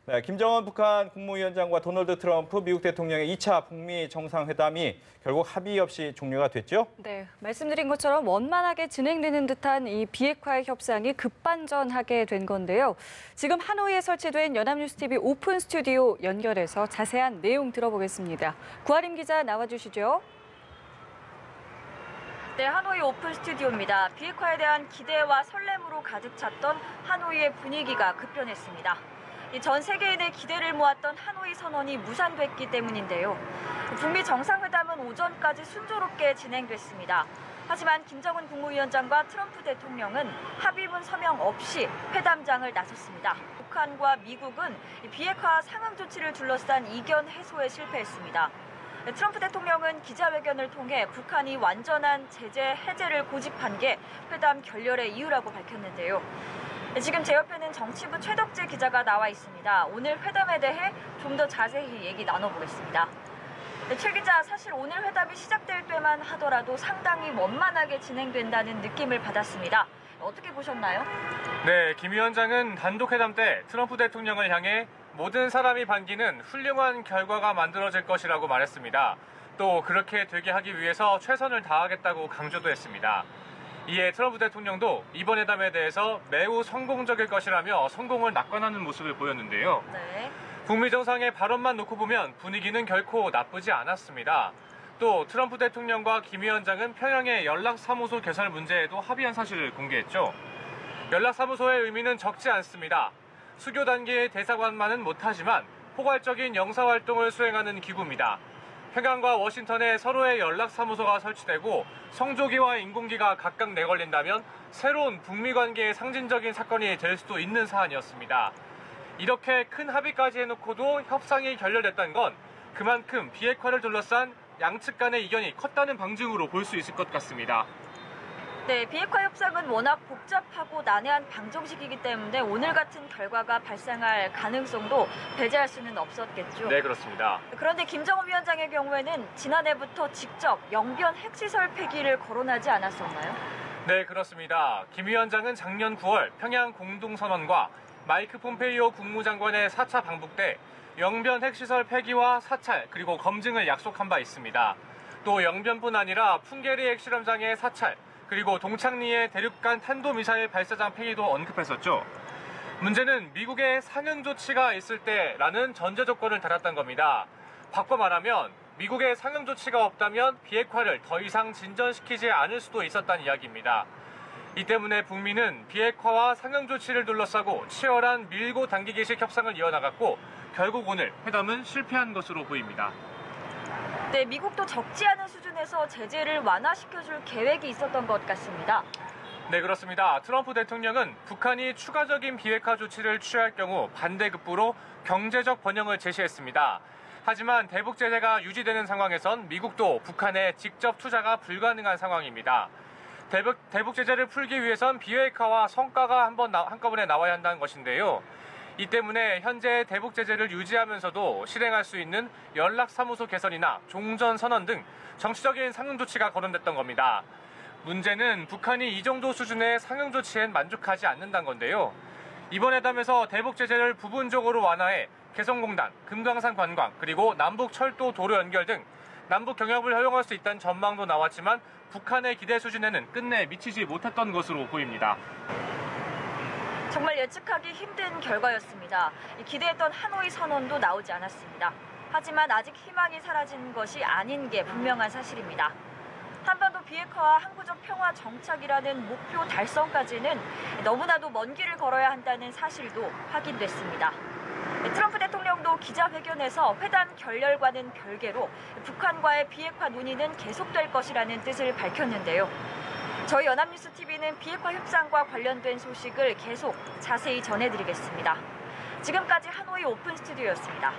네, 김정은 북한 국무위원장과 도널드 트럼프 미국 대통령의 2차 북미 정상회담이 결국 합의 없이 종료가 됐죠? 네, 말씀드린 것처럼 원만하게 진행되는 듯한 이 비핵화 협상이 급반전하게 된 건데요. 지금 하노이에 설치된 연합뉴스TV 오픈 스튜디오 연결해서 자세한 내용 들어보겠습니다. 구하림 기자 나와주시죠. 네, 하노이 오픈 스튜디오입니다. 비핵화에 대한 기대와 설렘으로 가득 찼던 하노이의 분위기가 급변했습니다. 전 세계인의 기대를 모았던 하노이 선언이 무산됐기 때문인데요. 북미 정상회담은 오전까지 순조롭게 진행됐습니다. 하지만 김정은 국무위원장과 트럼프 대통령은 합의문 서명 없이 회담장을 나섰습니다. 북한과 미국은 비핵화 상응 조치를 둘러싼 이견 해소에 실패했습니다. 트럼프 대통령은 기자회견을 통해 북한이 완전한 제재 해제를 고집한 게 회담 결렬의 이유라고 밝혔는데요. 지금 제 옆에는 정치부 최덕재 기자가 나와 있습니다. 오늘 회담에 대해 좀 더 자세히 얘기 나눠보겠습니다. 최 기자, 사실 오늘 회담이 시작될 때만 하더라도 상당히 원만하게 진행된다는 느낌을 받았습니다. 어떻게 보셨나요? 네, 김 위원장은 단독회담 때 트럼프 대통령을 향해 모든 사람이 반기는 훌륭한 결과가 만들어질 것이라고 말했습니다. 또 그렇게 되게 하기 위해서 최선을 다하겠다고 강조도 했습니다. 이에 트럼프 대통령도 이번 회담에 대해서 매우 성공적일 것이라며 성공을 낙관하는 모습을 보였는데요. 네. 북미 정상의 발언만 놓고 보면 분위기는 결코 나쁘지 않았습니다. 또 트럼프 대통령과 김 위원장은 평양의 연락사무소 개설 문제에도 합의한 사실을 공개했죠. 연락사무소의 의미는 적지 않습니다. 수교 단계의 대사관만은 못하지만 포괄적인 영사활동을 수행하는 기구입니다. 평양과 워싱턴에 서로의 연락사무소가 설치되고 성조기와 인공기가 각각 내걸린다면 새로운 북미 관계의 상징적인 사건이 될 수도 있는 사안이었습니다. 이렇게 큰 합의까지 해놓고도 협상이 결렬됐다는 건 그만큼 비핵화를 둘러싼 양측 간의 이견이 컸다는 방증으로 볼 수 있을 것 같습니다. 네, 비핵화 협상은 워낙 복잡하고 난해한 방정식이기 때문에 오늘 같은 결과가 발생할 가능성도 배제할 수는 없었겠죠. 네, 그렇습니다. 그런데 김정은 위원장의 경우에는 지난해부터 직접 영변 핵시설 폐기를 거론하지 않았었나요? 네, 그렇습니다. 김 위원장은 작년 9월 평양 공동선언과 마이크 폼페이오 국무장관의 4차 방북 때 영변 핵시설 폐기와 사찰 그리고 검증을 약속한 바 있습니다. 또 영변뿐 아니라 풍계리 핵실험장의 사찰 그리고 동창리의 대륙간 탄도미사일 발사장 폐기도 언급했었죠. 문제는 미국의 상응 조치가 있을 때라는 전제 조건을 달았던 겁니다. 바꿔 말하면 미국의 상응 조치가 없다면 비핵화를 더 이상 진전시키지 않을 수도 있었다는 이야기입니다. 이 때문에 북미는 비핵화와 상응 조치를 둘러싸고 치열한 밀고 당기기식 협상을 이어나갔고 결국 오늘 회담은 실패한 것으로 보입니다. 네, 미국도 적지 않은 수준에서 제재를 완화시켜줄 계획이 있었던 것 같습니다. 네, 그렇습니다. 트럼프 대통령은 북한이 추가적인 비핵화 조치를 취할 경우 반대급부로 경제적 번영을 제시했습니다. 하지만 대북 제재가 유지되는 상황에선 미국도 북한에 직접 투자가 불가능한 상황입니다. 대북 제재를 풀기 위해선 비핵화와 성과가 한꺼번에 나와야 한다는 것인데요. 이 때문에 현재 대북 제재를 유지하면서도 실행할 수 있는 연락사무소 개설이나 종전선언 등 정치적인 상응 조치가 거론됐던 겁니다. 문제는 북한이 이 정도 수준의 상응 조치엔 만족하지 않는다는 건데요. 이번 회담에서 대북 제재를 부분적으로 완화해 개성공단, 금강산 관광, 그리고 남북 철도 도로 연결 등 남북 경협을 허용할 수 있다는 전망도 나왔지만 북한의 기대 수준에는 끝내 미치지 못했던 것으로 보입니다. 정말 예측하기 힘든 결과였습니다. 기대했던 하노이 선언도 나오지 않았습니다. 하지만 아직 희망이 사라진 것이 아닌 게 분명한 사실입니다. 한반도 비핵화와 항구적 평화 정착이라는 목표 달성까지는 너무나도 먼 길을 걸어야 한다는 사실도 확인됐습니다. 트럼프 대통령도 기자회견에서 회담 결렬과는 별개로 북한과의 비핵화 논의는 계속될 것이라는 뜻을 밝혔는데요. 저희 연합뉴스TV는 비핵화 협상과 관련된 소식을 계속 자세히 전해드리겠습니다. 지금까지 하노이 오픈 스튜디오였습니다.